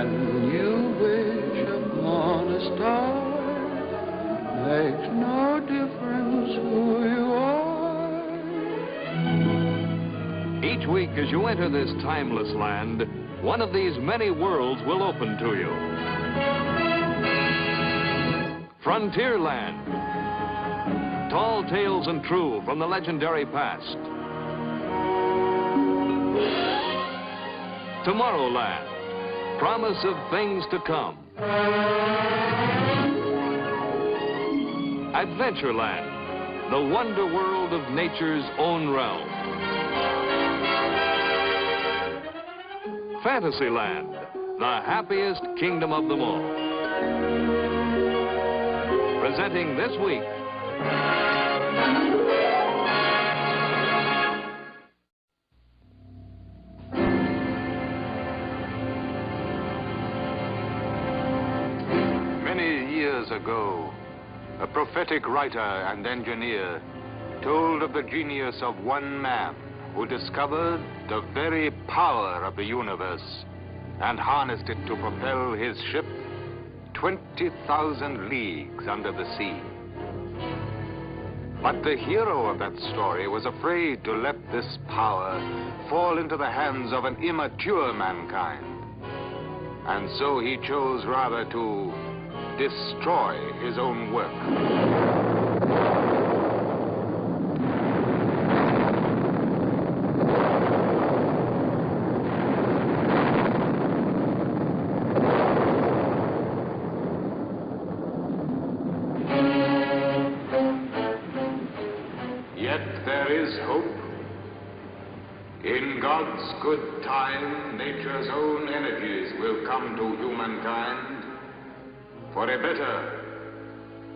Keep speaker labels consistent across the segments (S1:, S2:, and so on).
S1: When you wish upon a star, makes no difference who you are.
S2: Each week as you enter this timeless land, one of these many worlds will open to you. Frontierland. Tall tales and true from the legendary past. Tomorrowland. Promise of things to come. Adventureland. The wonder world of nature's own realm. Fantasyland. The happiest kingdom of them all. Presenting this week,
S3: many years ago, a prophetic writer and engineer told of the genius of one man who discovered the very power of the universe and harnessed it to propel his ship 20,000 leagues under the sea. But the hero of that story was afraid to let this power fall into the hands of an immature mankind. And so he chose rather to destroy his own work. In God's good time, nature's own energies will come to humankind for a better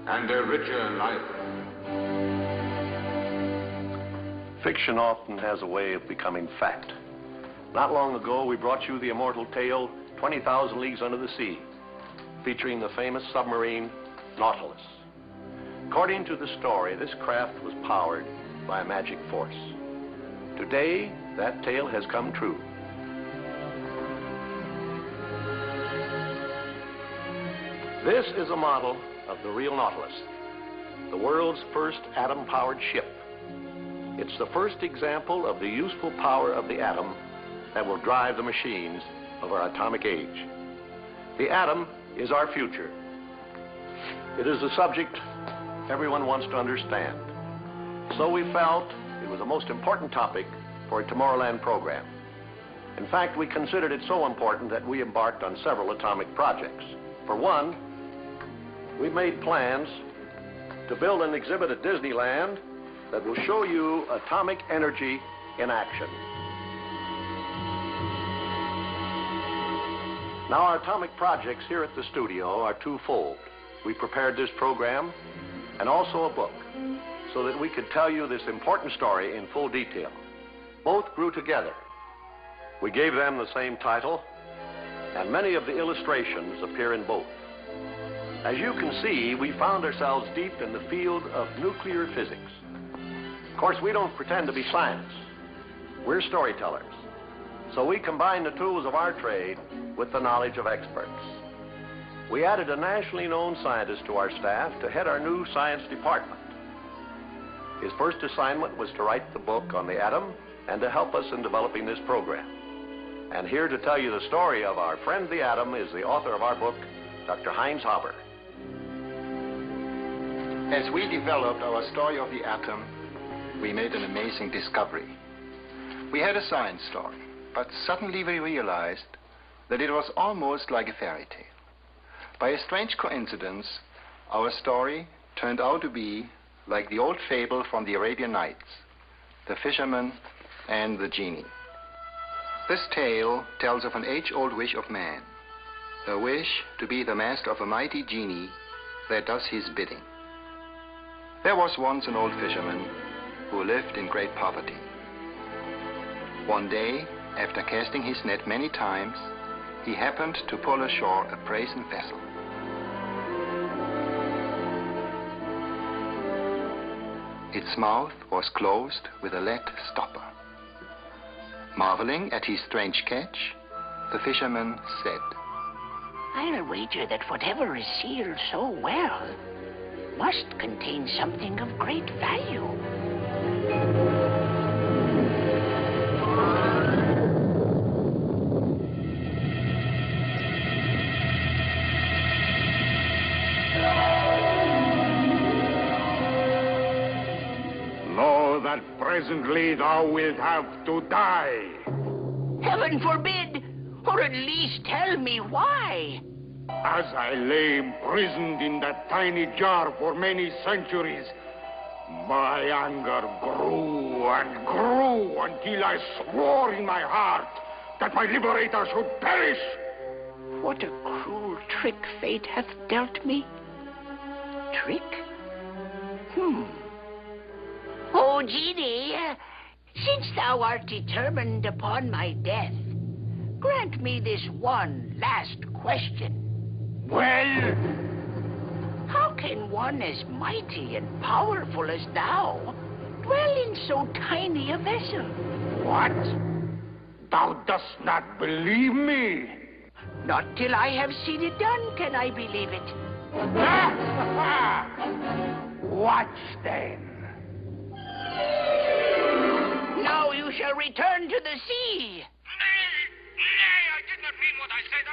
S3: and a richer life.
S4: Fiction often has a way of becoming fact. Not long ago, we brought you the immortal tale, 20,000 Leagues Under the Sea, featuring the famous submarine Nautilus. According to the story, this craft was powered by a magic force. Today, that tale has come true. This is a model of the real Nautilus, the world's first atom-powered ship. It's the first example of the useful power of the atom that will drive the machines of our atomic age. The atom is our future. It is a subject everyone wants to understand. So we felt it was the most important topic for a Tomorrowland program. In fact, we considered it so important that we embarked on several atomic projects. For one, we made plans to build an exhibit at Disneyland that will show you atomic energy in action. Now, our atomic projects here at the studio are twofold. We prepared this program and also a book so that we could tell you this important story in full detail. Both grew together. We gave them the same title, and many of the illustrations appear in both. As you can see, we found ourselves deep in the field of nuclear physics. Of course, we don't pretend to be scientists. We're storytellers. So we combine the tools of our trade with the knowledge of experts. We added a nationally known scientist to our staff to head our new science department. His first assignment was to write the book on the atom and to help us in developing this program. And here to tell you the story of our friend the atom is the author of our book, Dr. Heinz Haber.
S5: As we developed our story of the atom, we made an amazing discovery. We had a science story, but suddenly we realized that it was almost like a fairy tale. By a strange coincidence, our story turned out to be like the old fable from the Arabian Nights, the Fisherman and the Genie. This tale tells of an age-old wish of man, a wish to be the master of a mighty genie that does his bidding. There was once an old fisherman who lived in great poverty. One day, after casting his net many times, he happened to pull ashore a brazen vessel. Its mouth was closed with a lead stopper. Marveling at his strange catch, the fisherman said,
S6: I'll wager that whatever is sealed so well must contain something of great value.
S3: Know that presently thou wilt have to die.
S6: Heaven forbid! Or at least tell me why.
S3: As I lay imprisoned in that tiny jar for many centuries, my anger grew and grew until I swore in my heart that my liberator should perish.
S6: What a cruel trick fate hath dealt me. Trick? Oh, Genie, since thou art determined upon my death, grant me this one last question.
S3: Well?
S6: How can one as mighty and powerful as thou dwell in so tiny a vessel?
S3: What? Thou dost not believe me?
S6: Not till I have seen it done can I believe it.
S3: Watch then.
S6: Now you shall return to the sea.
S3: Nay, I did not mean what I said.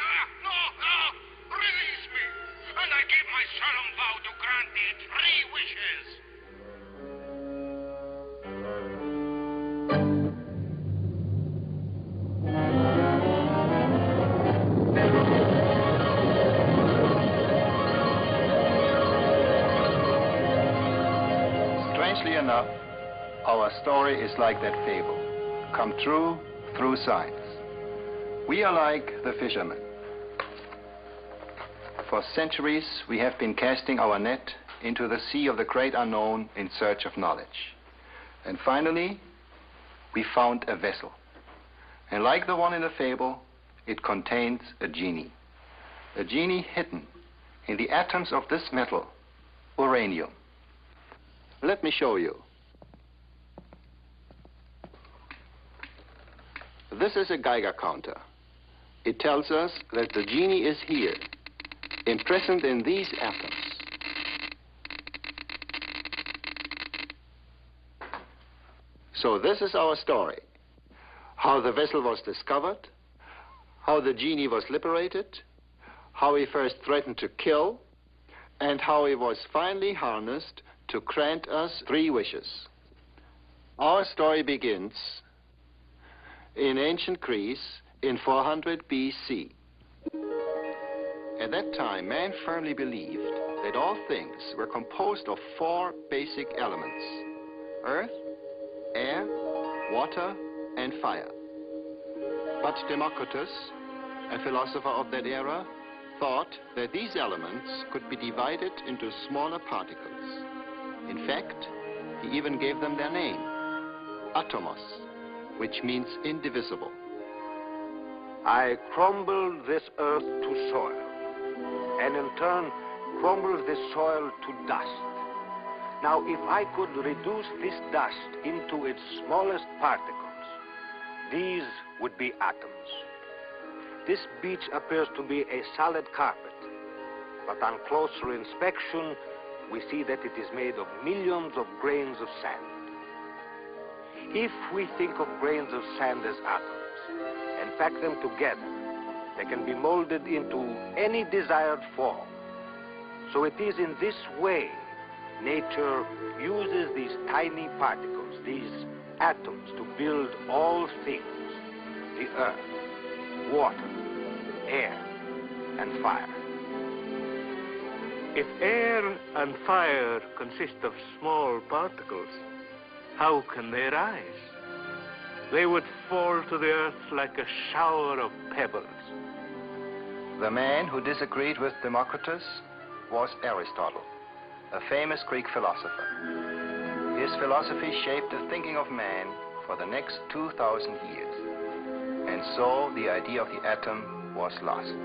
S3: No, release me, and I give my solemn vow to grant thee 3 wishes.
S5: Strangely enough, our story is like that fable, come true through science. We are like the fisherman. For centuries, we have been casting our net into the sea of the great unknown in search of knowledge. And finally, we found a vessel. And like the one in the fable, it contains a genie. A genie hidden in the atoms of this metal, uranium. Let me show you. This is a Geiger counter. It tells us that the genie is here, imprisoned in these atoms. So this is our story. How the vessel was discovered, how the genie was liberated, how he first threatened to kill, and how he was finally harnessed to grant us 3 wishes. Our story begins in ancient Greece in 400 BC. At that time, man firmly believed that all things were composed of 4 basic elements: earth, air, water, and fire. But Democritus, a philosopher of that era, thought that these elements could be divided into smaller particles. In fact, he even gave them their name, atomos, which means indivisible.
S4: I crumbled this earth to soil, and in turn crumbled this soil to dust. Now, if I could reduce this dust into its smallest particles, these would be atoms. This beach appears to be a solid carpet, but on closer inspection, we see that it is made of millions of grains of sand. If we think of grains of sand as atoms and pack them together, they can be molded into any desired form. So it is in this way nature uses these tiny particles, these atoms, to build all things: the earth, water, air, and fire.
S7: If air and fire consist of small particles, how can they rise? They would fall to the earth like a shower of pebbles.
S5: The man who disagreed with Democritus was Aristotle, a famous Greek philosopher. His philosophy shaped the thinking of man for the next 2,000 years. And so the idea of the atom was lost.